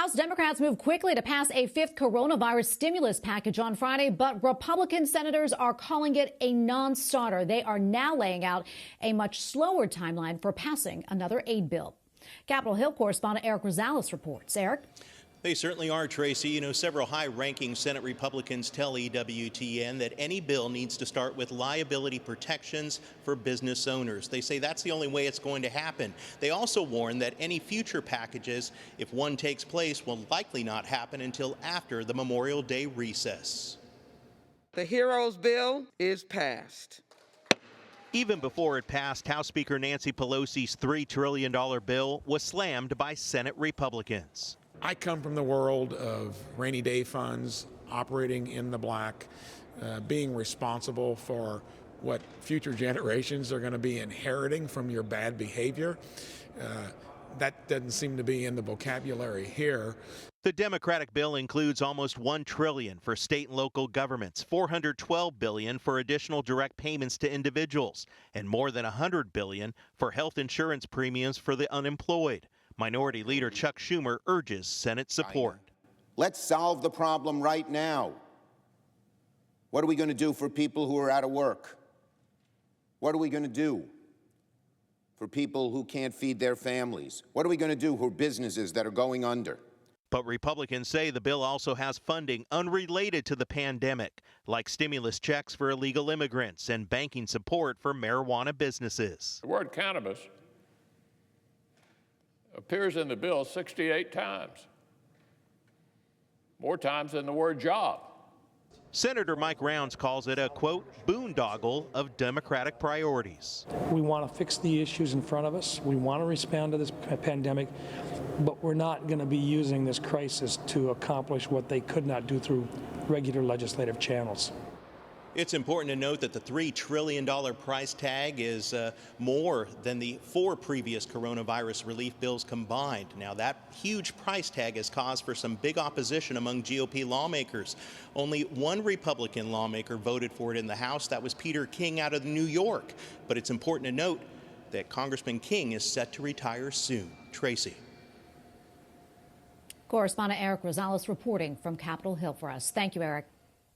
House Democrats moved quickly to pass a fifth coronavirus stimulus package on Friday, but Republican senators are calling it a non-starter. They are now laying out a much slower timeline for passing another aid bill. Capitol Hill correspondent Erik Rosales reports. Eric? They certainly are, Tracy. You know, several high-ranking Senate Republicans tell EWTN that any bill needs to start with liability protections for business owners. They say that's the only way it's going to happen. They also warn that any future packages, if one takes place, will likely not happen until after the Memorial Day recess. The HEROES bill is passed. Even before it passed, House Speaker Nancy Pelosi's $3 trillion bill was slammed by Senate Republicans. I come from the world of rainy day funds, operating in the black, being responsible for what future generations are going to be inheriting from your bad behavior. That doesn't seem to be in the vocabulary here. The Democratic bill includes almost $1 trillion for state and local governments, $412 billion for additional direct payments to individuals, and more than $100 billion for health insurance premiums for the unemployed. Minority Leader Chuck Schumer urges Senate support. Let's solve the problem right now. What are we going to do for people who are out of work? What are we going to do for people who can't feed their families? What are we going to do for businesses that are going under? But Republicans say the bill also has funding unrelated to the pandemic, like stimulus checks for illegal immigrants and banking support for marijuana businesses. The word cannabis appears in the bill 68 times, more times than the word job. Senator Mike Rounds calls it a, quote, boondoggle of Democratic priorities. We want to fix the issues in front of us. We want to respond to this pandemic, but we're not going to be using this crisis to accomplish what they could not do through regular legislative channels. It's important to note that the $3 trillion price tag is more than the 4 previous coronavirus relief bills combined. Now, that huge price tag has caused for some big opposition among GOP lawmakers. Only one Republican lawmaker voted for it in the House. That was Peter King out of New York. But it's important to note that Congressman King is set to retire soon. Tracy. Correspondent Erik Rosales reporting from Capitol Hill for us. Thank you, Eric.